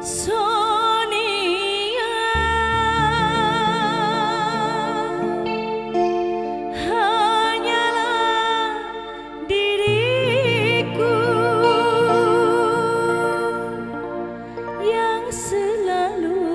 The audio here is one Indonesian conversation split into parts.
Sonia, hanyalah diriku yang selalu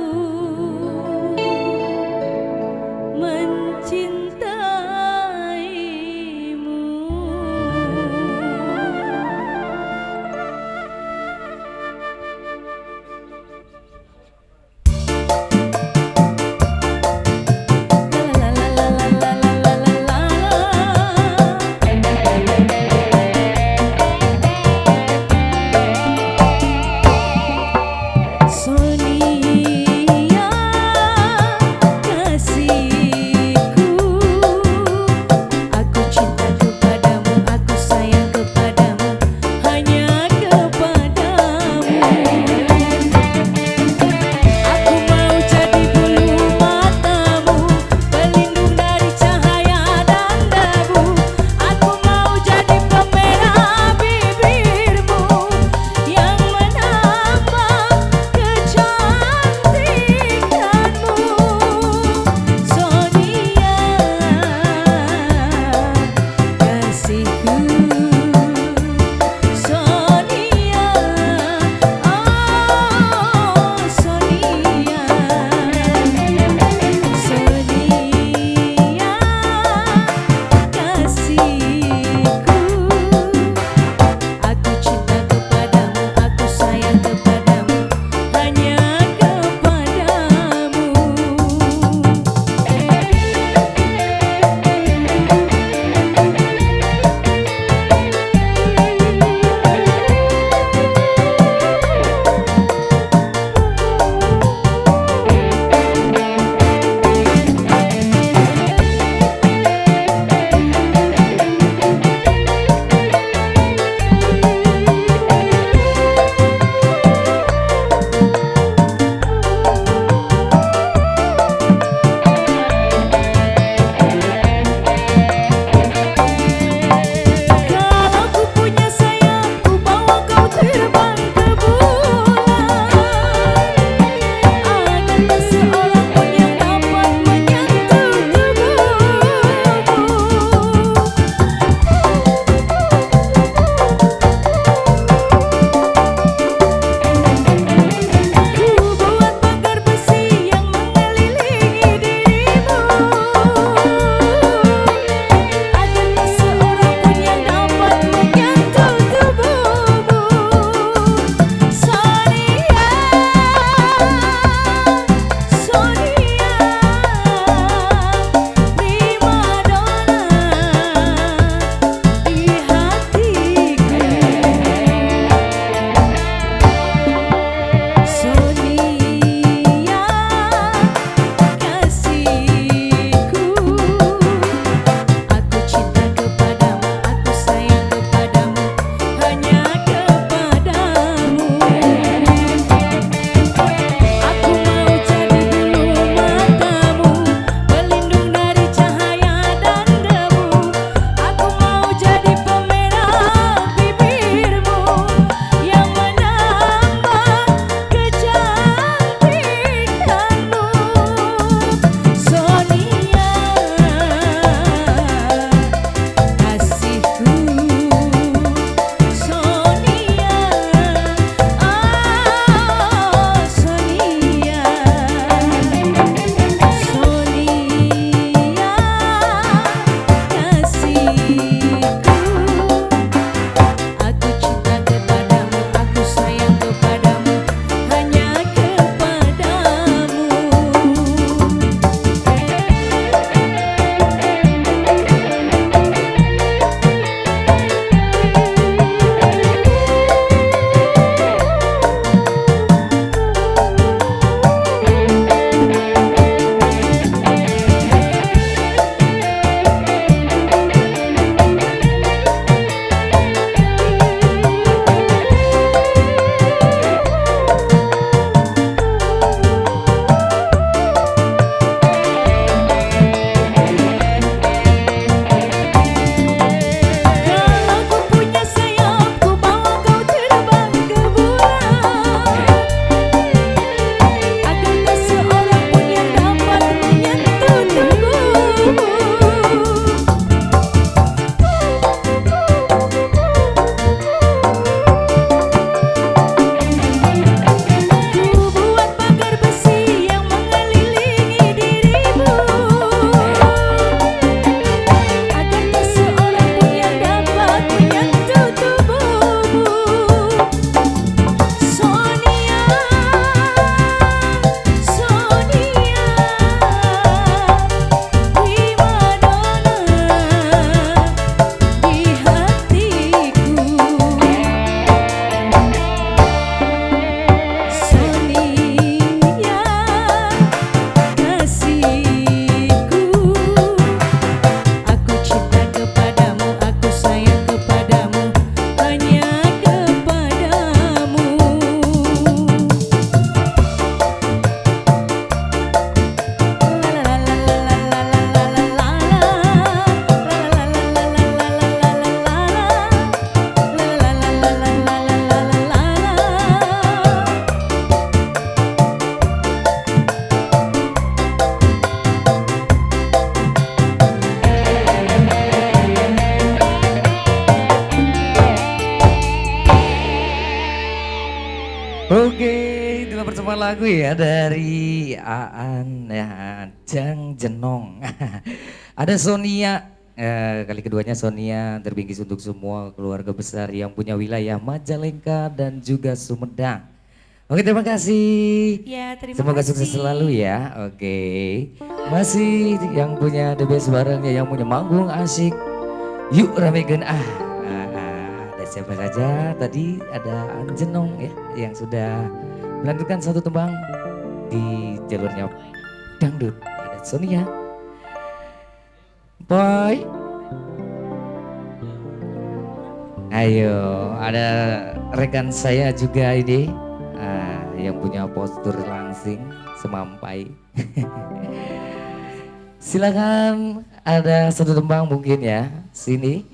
Oke, itulah persembahan lagu ya dari Aan ya, Jang Jenong. Ada Sonia, kali keduanya Sonia terbingkis untuk semua keluarga besar yang punya wilayah Majalengka dan juga Sumedang. Oke, terima kasih. Ya, terima Semoga kasih. sukses selalu ya. Oke, masih yang punya The Best barengnya, yang punya manggung asik. Yuk ramekan ada siapa saja tadi, ada Anjenong ya yang sudah melanjutkan satu tembang di jalurnya dangdut. Ada Sonia, Boy, ayo ada rekan saya juga ini yang punya postur langsing semampai. Silakan ada satu tembang mungkin ya. Sini,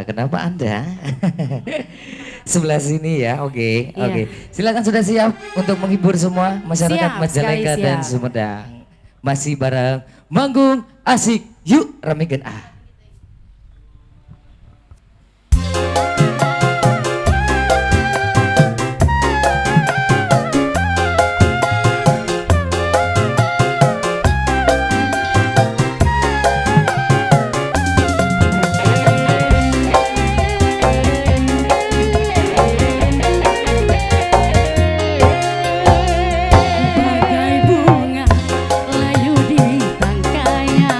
kenapa Anda? Sebelah sini ya, oke. Iya. Oke. Silakan sudah siap untuk menghibur semua masyarakat Siap, Majalengka sekali dan siap. Sumedang. Masih bareng manggung asik, yuk ramekan Bagai bunga layu di tangkainya,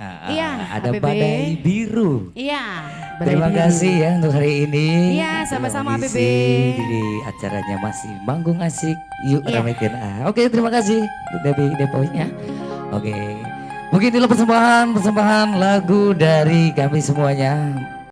Iya, ada ABB. badai biru. Iya. Terima kasih ya untuk hari ini. Iya, sama-sama, Yang ABB. mengisi di acaranya masih manggung asik. Yuk Iya. ramekan. Oke, terima kasih Debbie Deponya. Oke. Mungkin inilah persembahan lagu dari kami semuanya.